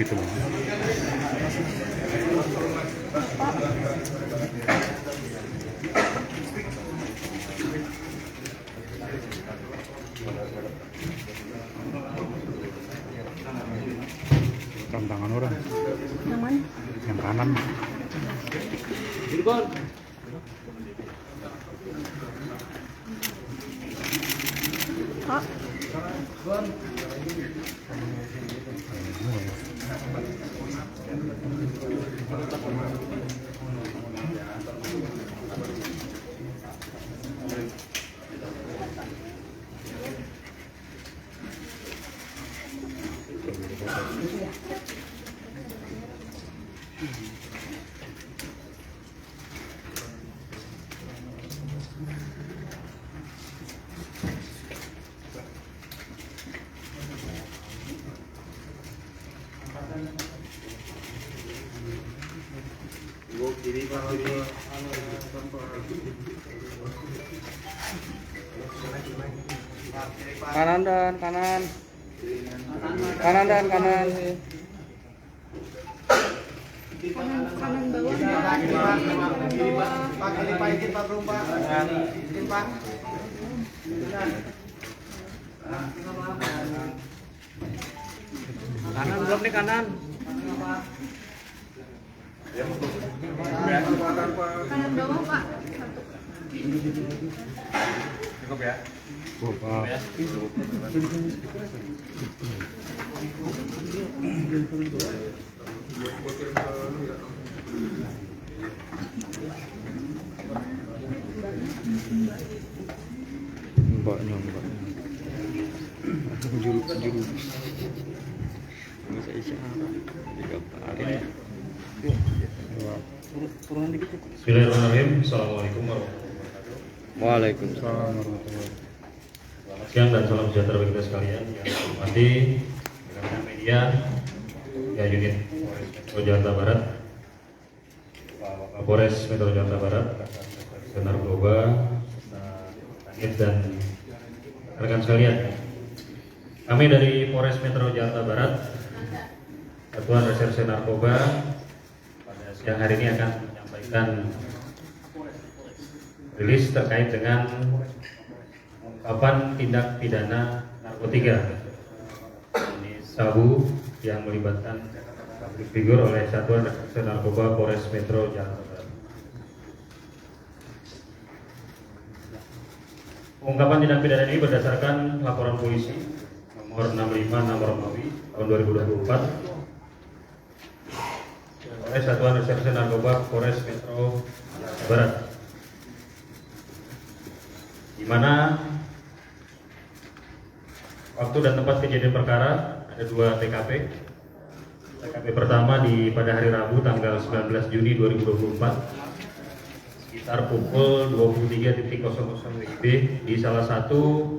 gitu loh. Rem tangan orang. Aman. Yang kanan. Kak. Kanan dan kanan. Kanan dan kanan. Kanan bawah. Kanan bawah. Kanan belum nih kanan. Kanan bawah, Pak. Cukup ya. Bapak. Mbaknya. Juru. Bisa isyarat. Digambarin. Turunan dikit. Bismillahirrahmanirrahim. Assalamualaikum warahmatullahi wabarakatuh. Waalaikumsalam warahmatullahi. Selamat siang dan salam sejahtera bagi kita sekalian yang hormati rekan media ya unit Polres Metro Jakarta Barat, Polres Metro Jakarta Barat, Narkoba, Tanit dan rekan sekalian. Kami dari Polres Metro Jakarta Barat, Satuan Reserse Narkoba, pada siang hari ini akan menyampaikan rilis terkait dengan pengungkapan tindak pidana narkotika jenis sabu yang melibatkan public figure oleh Satuan Reserse Narkoba Polres Metro Jakarta Barat. Pengungkapan tindak pidana ini berdasarkan laporan polisi nomor 65 Romawi tahun 2024 oleh Satuan Reserse Narkoba Polres Metro Jakarta Barat, di mana waktu dan tempat kejadian perkara ada 2 TKP. TKP pertama pada hari Rabu tanggal 19 Juni 2024 sekitar pukul 23.00 WIB di salah satu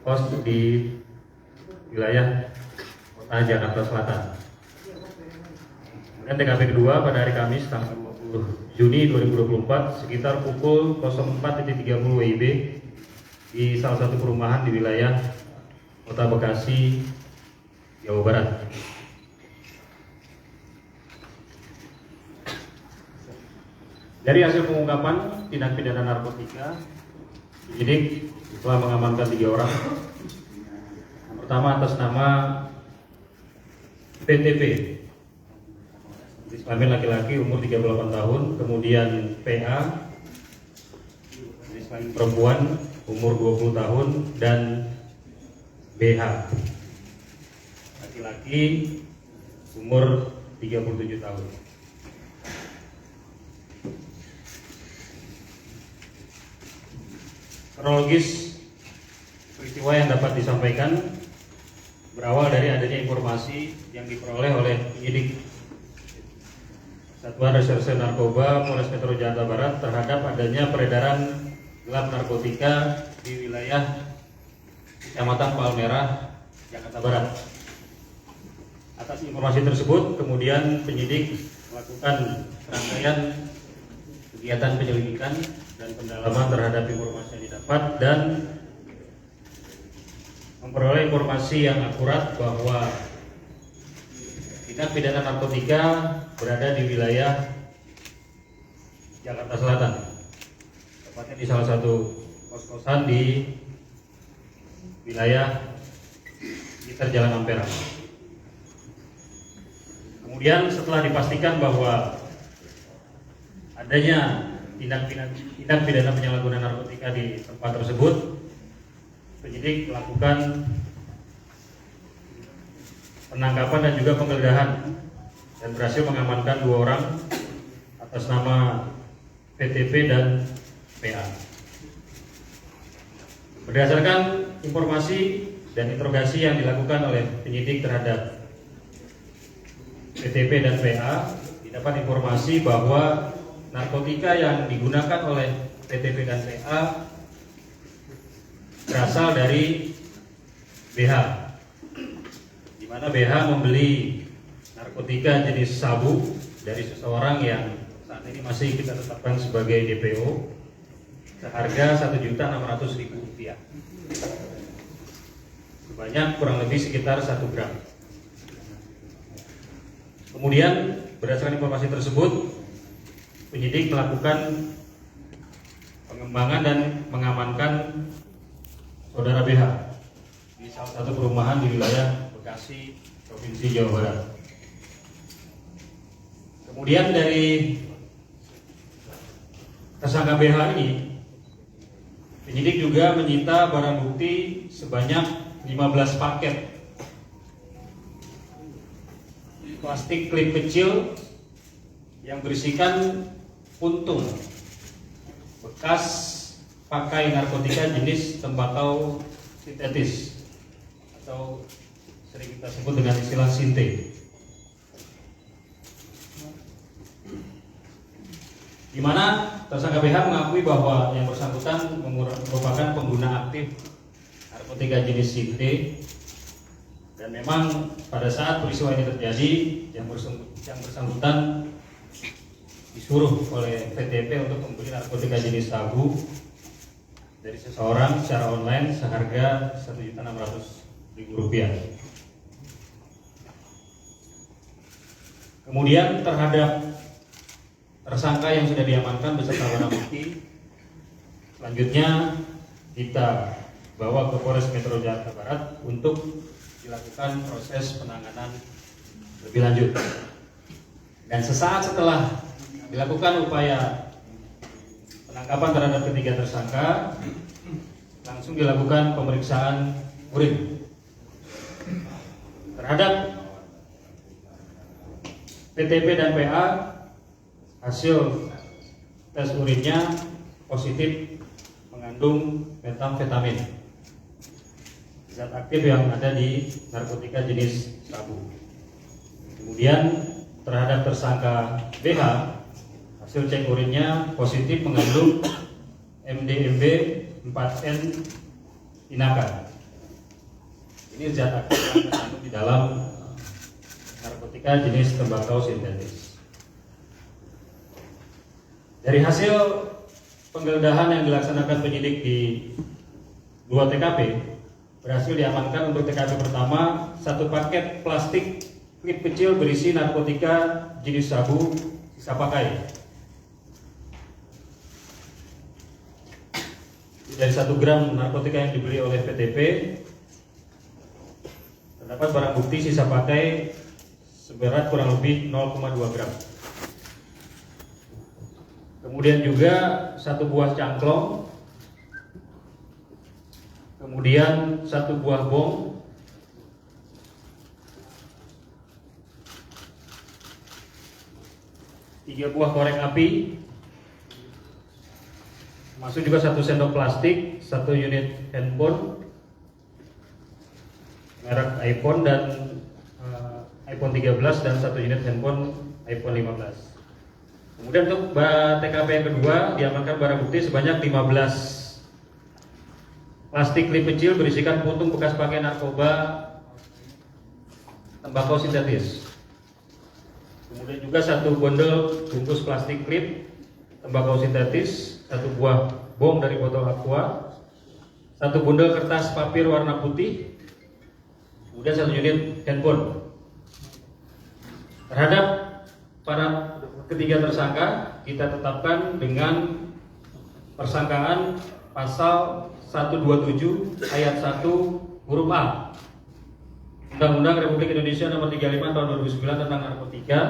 pos di wilayah Kota Jakarta Selatan. Dan TKP kedua pada hari Kamis tanggal 20 Juni 2024 sekitar pukul 04.30 WIB di salah satu perumahan di wilayah Kota Bekasi, Jawa Barat. Dari hasil pengungkapan tindak pidana narkotika, penyidik telah mengamankan 3 orang. Yang pertama atas nama PTP, jenis kelamin laki-laki, umur 38 tahun, kemudian PA, jenis kelamin perempuan, umur 20 tahun, dan BH, laki-laki, umur 37 tahun. Kronologis peristiwa yang dapat disampaikan berawal dari adanya informasi yang diperoleh oleh penyidik Satuan Reserse Narkoba Polres Metro Jakarta Barat terhadap adanya peredaran gelap narkotika di wilayah Kecamatan Palmerah, Jakarta Barat. Atas informasi tersebut, kemudian penyidik melakukan rangkaian kegiatan penyelidikan dan pendalaman terhadap informasi yang didapat dan memperoleh informasi yang akurat bahwa tindak pidana narkotika berada di wilayah Jakarta Selatan, tepatnya di salah satu kos-kosan di wilayah sekitar Jalan Ampera. Kemudian setelah dipastikan bahwa adanya tindak pidana penyalahgunaan narkotika di tempat tersebut, penyidik melakukan penangkapan dan juga penggeledahan dan berhasil mengamankan 2 orang atas nama PTP dan PA. Berdasarkan informasi dan interogasi yang dilakukan oleh penyidik terhadap PTP dan PA, didapat informasi bahwa narkotika yang digunakan oleh PTP dan PA berasal dari BH, di mana BH membeli narkotika jenis sabu dari seseorang yang saat ini masih kita tetapkan sebagai DPO seharga Rp1.600.000 sebanyak kurang lebih sekitar 1 gram. Kemudian berdasarkan informasi tersebut, penyidik melakukan pengembangan dan mengamankan saudara BH di salah satu perumahan di wilayah Bekasi, Provinsi Jawa Barat. Kemudian dari tersangka BH ini, penyidik juga menyita barang bukti sebanyak 15 paket plastik klip kecil yang berisikan puntung bekas pakai narkotika jenis tembakau sintetis atau sering kita sebut dengan istilah sinte, di mana tersangka BH mengakui bahwa yang bersangkutan merupakan pengguna aktif narkotika jenis sinte, dan memang pada saat peristiwa ini terjadi yang bersangkutan disuruh oleh PTP untuk membeli narkotika jenis sabu dari seseorang secara online seharga Rp1.600.000. Kemudian terhadap tersangka yang sudah diamankan beserta barang bukti, selanjutnya kita bawa ke Polres Metro Jakarta Barat untuk dilakukan proses penanganan lebih lanjut. Dan sesaat setelah dilakukan upaya penangkapan terhadap ketiga tersangka, langsung dilakukan pemeriksaan urin terhadap PTP dan PA. Hasil tes urinnya positif mengandung metamfetamin, zat aktif yang ada di narkotika jenis sabu. Kemudian terhadap tersangka BH, hasil cek urinnya positif mengandung MDMB 4N inaka. Ini zat aktif yang terkandung di dalam narkotika jenis tembakau sintetis. Dari hasil penggeledahan yang dilaksanakan penyidik di 2 TKP, berhasil diamankan untuk TKP pertama 1 paket plastik klip kecil berisi narkotika jenis sabu sisa pakai. Dari 1 gram narkotika yang dibeli oleh PTP, terdapat barang bukti sisa pakai seberat kurang lebih 0,2 gram. Kemudian juga 1 buah cangklong, kemudian 1 buah bong, tiga buah korek api, masuk juga 1 sendok plastik, 1 unit handphone merek iPhone dan iPhone 13 dan 1 unit handphone iPhone 15. Kemudian untuk TKP yang kedua diamankan barang bukti sebanyak 15 plastik klip kecil berisikan puntung bekas pakai narkoba tembakau sintetis. Kemudian juga 1 bondel bungkus plastik klip tembakau sintetis, 1 buah bong dari botol aqua, 1 bundel kertas papir warna putih, kemudian 1 unit handphone. Terhadap para ketiga tersangka kita tetapkan dengan persangkaan pasal 127 ayat 1 huruf A Undang-Undang Republik Indonesia Nomor 35 Tahun 2009 tentang narkotika,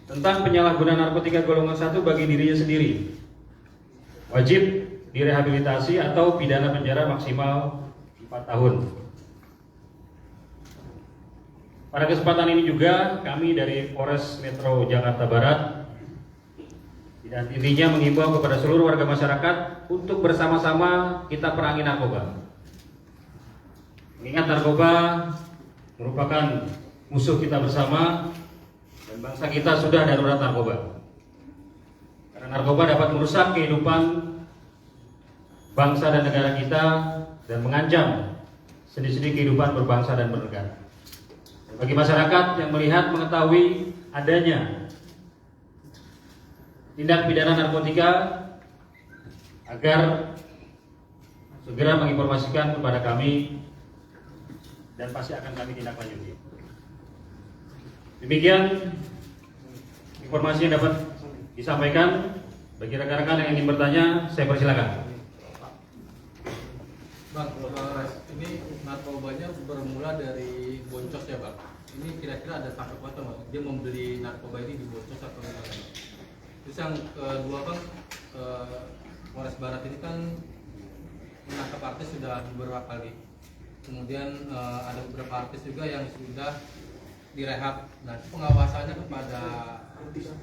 tentang penyalahgunaan narkotika golongan 1 bagi dirinya sendiri, wajib direhabilitasi atau pidana penjara maksimal 4 tahun. Pada kesempatan ini juga kami dari Polres Metro Jakarta Barat dan intinya mengimbau kepada seluruh warga masyarakat untuk bersama-sama kita perangi narkoba. Mengingat narkoba merupakan musuh kita bersama dan bangsa kita sudah darurat narkoba. Karena narkoba dapat merusak kehidupan bangsa dan negara kita dan mengancam sendi-sendi kehidupan berbangsa dan bernegara. Bagi masyarakat yang melihat mengetahui adanya tindak pidana narkotika agar segera menginformasikan kepada kami dan pasti akan kami tindak lanjuti. Demikian informasi yang dapat disampaikan. Bagi rekan-rekan yang ingin bertanya, saya persilakan. Bang, ini narkobanya bermula dari Boncos ya Bang? Ini kira-kira ada sangkut pautnya Bang? Dia membeli narkoba ini di Boncos atau gimana? Terus yang kedua Bang, Polres Barat ini kan menangkap artis sudah beberapa kali. Kemudian ada beberapa artis juga yang sudah direhab. Nah, pengawasannya kepada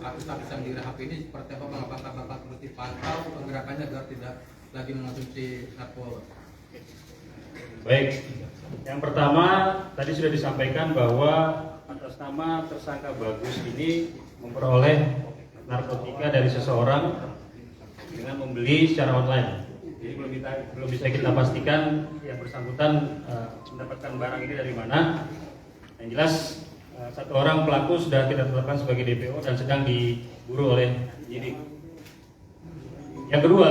artis-artis yang direhab ini seperti apa Bang? Apakah bakal terus dipantau pergerakannya agar tidak lagi mengonsumsi narkoba? Baik, yang pertama tadi sudah disampaikan bahwa atas nama tersangka Bagus ini memperoleh narkotika dari seseorang dengan membeli secara online. Jadi belum bisa kita pastikan yang bersangkutan mendapatkan barang ini dari mana. Yang jelas satu orang pelaku sudah kita tetapkan sebagai DPO dan sedang diburu oleh penyidik. Yang kedua,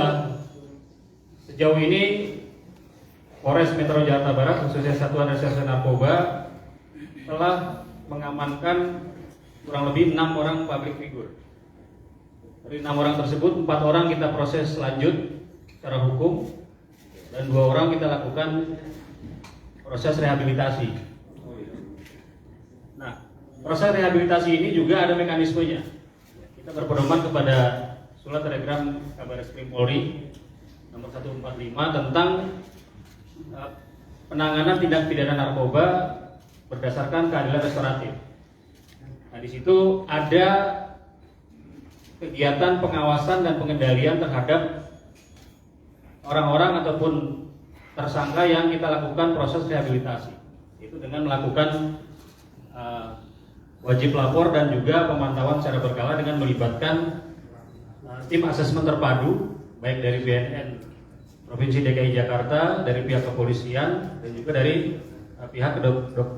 sejauh ini Polres Metro Jakarta Barat khususnya Satuan Reserse Narkoba telah mengamankan kurang lebih 6 orang public figure. Dari 6 orang tersebut 4 orang kita proses lanjut secara hukum dan 2 orang kita lakukan proses rehabilitasi. Nah, proses rehabilitasi ini juga ada mekanismenya. Kita berpedoman kepada surat telegram Kabarreskrim Polri nomor 145 tentang penanganan tindak pidana narkoba berdasarkan keadilan restoratif. Nah, di situ ada kegiatan pengawasan dan pengendalian terhadap orang-orang ataupun tersangka yang kita lakukan proses rehabilitasi. Itu dengan melakukan wajib lapor dan juga pemantauan secara berkala dengan melibatkan tim asesmen terpadu baik dari BNN Provinsi DKI Jakarta, dari pihak kepolisian dan juga dari pihak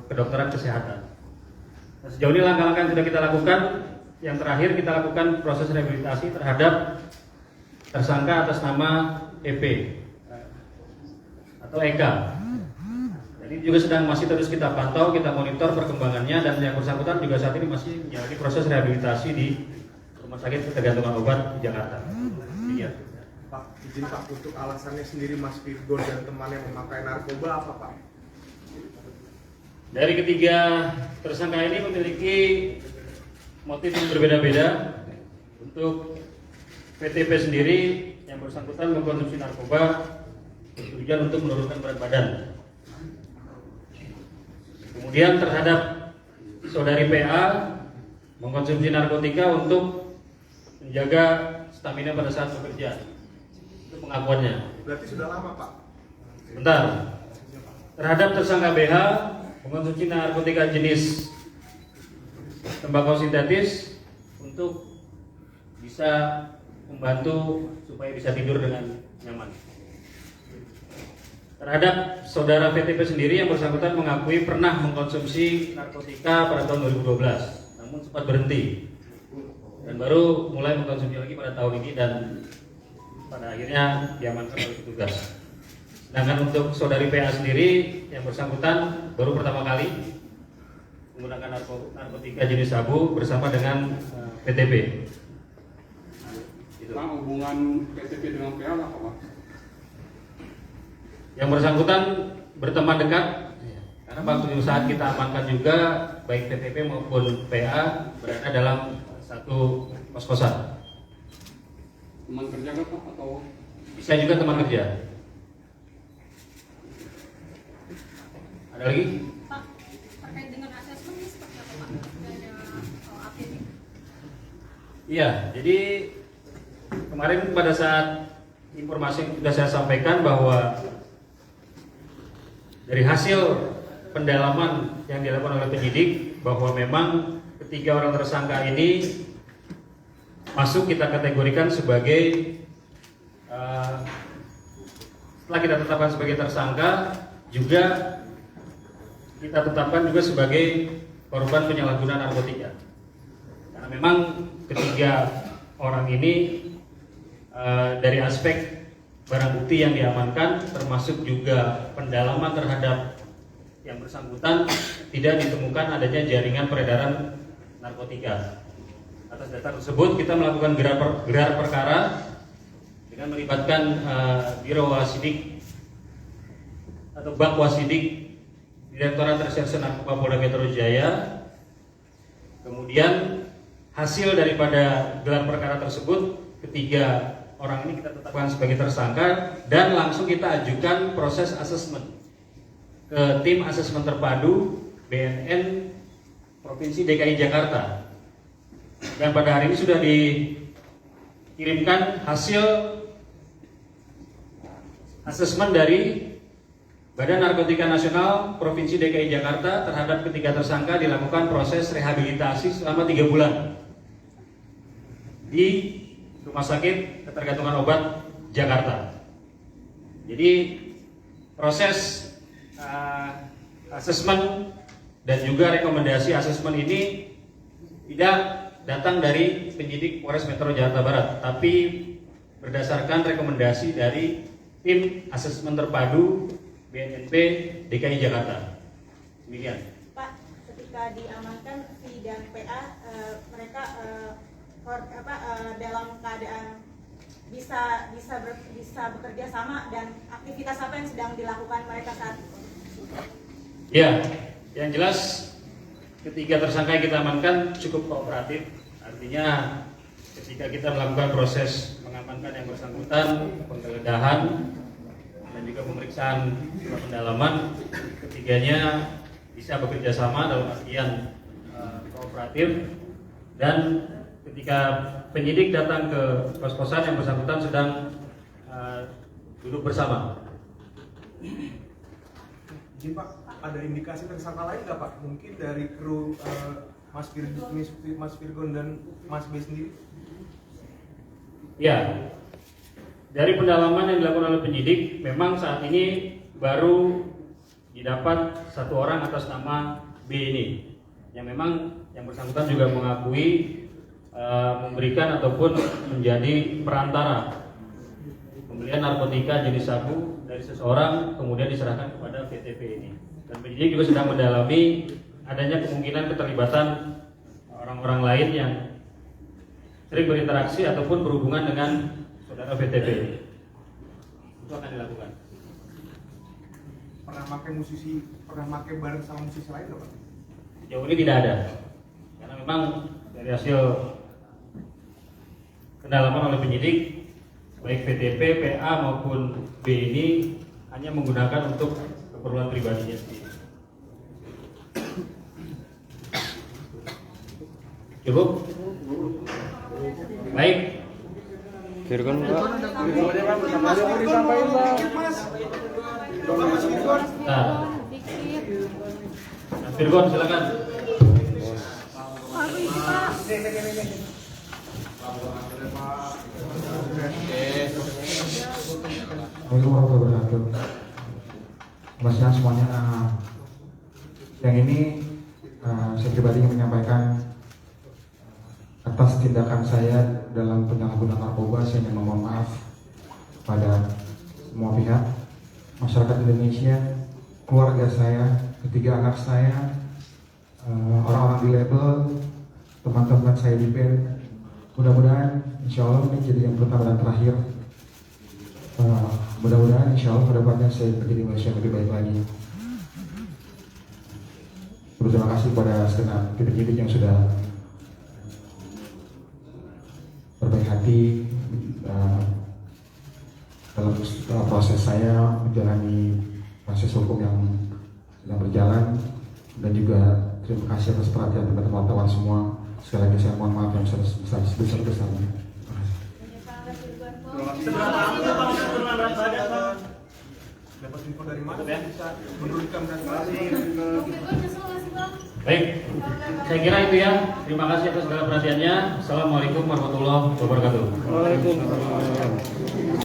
kedokteran kesehatan. Nah, sejauh ini langkah-langkah yang sudah kita lakukan, yang terakhir kita lakukan proses rehabilitasi terhadap tersangka atas nama EP atau Eka. Jadi juga sedang masih terus kita pantau, kita monitor perkembangannya dan yang bersangkutan juga saat ini masih menjalani proses rehabilitasi di Rumah Sakit Ketergantungan Obat di Jakarta. Iya. Pak, izin Pak, untuk alasannya sendiri Mas Virgo dan temannya memakai narkoba apa Pak? Dari ketiga tersangka ini memiliki motif yang berbeda-beda. Untuk PTP sendiri yang bersangkutan mengkonsumsi narkoba bertujuan untuk menurunkan berat badan. Kemudian terhadap saudari PA mengkonsumsi narkotika untuk menjaga stamina pada saat bekerja. Itu pengakuannya. Berarti sudah lama Pak? Bentar. Terhadap tersangka BH mengkonsumsi narkotika jenis tembakau sintetis untuk bisa membantu supaya bisa tidur dengan nyaman. Terhadap saudara VTP sendiri yang bersangkutan mengakui pernah mengkonsumsi narkotika pada tahun 2012, namun sempat berhenti dan baru mulai mengkonsumsi lagi pada tahun ini dan pada akhirnya diamankan oleh petugas. Sedangkan untuk saudari PA sendiri yang bersangkutan baru pertama kali menggunakan narkotika jenis sabu bersama dengan PTP. Itu. Pak, hubungan PTP dengan PA apa Pak? Yang bersangkutan berteman dekat, karena waktu saat kita amankan juga baik PTP maupun PA berada dalam satu kos-kosan. Teman kerja kan Pak atau? Bisa juga teman kerja. Ada lagi? Pak, terkait dengan asesmen ini seperti apa Pak? Dari APD? Iya, jadi kemarin pada saat informasi yang sudah saya sampaikan bahwa dari hasil pendalaman yang dilakukan oleh penyidik bahwa memang ketiga orang tersangka ini masuk kita kategorikan sebagai setelah kita tetapkan sebagai tersangka juga kita tetapkan juga sebagai korban penyalahgunaan narkotika. Karena memang ketiga orang ini dari aspek barang bukti yang diamankan termasuk juga pendalaman terhadap yang bersangkutan tidak ditemukan adanya jaringan peredaran narkotika. Atas dasar tersebut kita melakukan gelar perkara dengan melibatkan Biro Wasidik atau Bak Wasidik Direktorat Reserse Narkoba Polda Metro Jaya. Kemudian hasil daripada gelar perkara tersebut, ketiga orang ini kita tetapkan sebagai tersangka dan langsung kita ajukan proses asesmen ke tim asesmen terpadu BNN Provinsi DKI Jakarta. Dan pada hari ini sudah dikirimkan hasil asesmen dari Badan Narkotika Nasional Provinsi DKI Jakarta terhadap ketiga tersangka dilakukan proses rehabilitasi selama 3 bulan di Rumah Sakit Ketergantungan Obat Jakarta. Jadi proses asesmen dan juga rekomendasi asesmen ini tidak datang dari penyidik Polres Metro Jakarta Barat, tapi berdasarkan rekomendasi dari tim asesmen terpadu BNNP DKI Jakarta. Demikian. Pak, ketika diamankan V dan PA, mereka dalam keadaan bisa bekerja sama dan aktivitas apa yang sedang dilakukan mereka saat itu? Ya, yang jelas ketiga tersangka yang kita amankan cukup kooperatif. Artinya ketika kita melakukan proses mengamankan yang bersangkutan, penggeledahan dan juga pemeriksaan pendalaman, ketiganya bisa bekerja sama dalam artian kooperatif. Dan ketika penyidik datang ke kos-kosan yang bersangkutan sedang duduk bersama. Jadi Pak, ada indikasi tersangka lain nggak Pak? Mungkin dari kru Mas Virgon dan Mas B sendiri? Ya, dari pendalaman yang dilakukan oleh penyidik, memang saat ini baru didapat satu orang atas nama B ini, yang memang yang bersangkutan juga mengakui memberikan ataupun menjadi perantara pembelian narkotika jenis sabu dari seseorang kemudian diserahkan kepada PTP ini. Dan penyidik juga sedang mendalami adanya kemungkinan keterlibatan orang-orang lain yang sering berinteraksi ataupun berhubungan dengan saudara PTP ini. Itu akan dilakukan. Pernah pakai bareng sama musisi lain nggak Pak? Sejauh ini tidak ada, karena memang dari hasil pendalaman oleh penyidik, baik PTP, PA maupun B ini hanya menggunakan untuk keperluan pribadinya sendiri. Cukup? Baik. Virgon Pak. Nah, Virgon silakan. Aduh, ini Pak. Assalamualaikum warahmatullahi wabarakatuh. Mas Siang semuanya, yang ini saya pribadi ingin menyampaikan atas tindakan saya dalam penyalahgunaan narkoba. Saya ingin memohon maaf pada semua pihak, masyarakat Indonesia, keluarga saya, ketiga anak saya, orang-orang di label, teman-teman saya di band. Mudah-mudahan insya Allah ini jadi yang pertama dan terakhir. Mudah-mudahan insya Allah kedepannya saya menjadi manusia yang lebih baik lagi. Terima kasih kepada segenap kritik-kritik yang sudah berbaik hati dalam proses saya menjalani proses hukum yang sedang berjalan, dan juga terima kasih atas perhatian teman-teman wartawan semua. Sekali lagi saya mohon maaf yang sebesar-besarnya. Seberapa aktif Pak untuk dengan berat badan Pak? Dapat info dari mana bisa menurunkan berat badan? Baik, saya kira itu ya. Terima kasih atas segala perhatiannya. Assalamualaikum warahmatullahi wabarakatuh. Waalaikumsalam.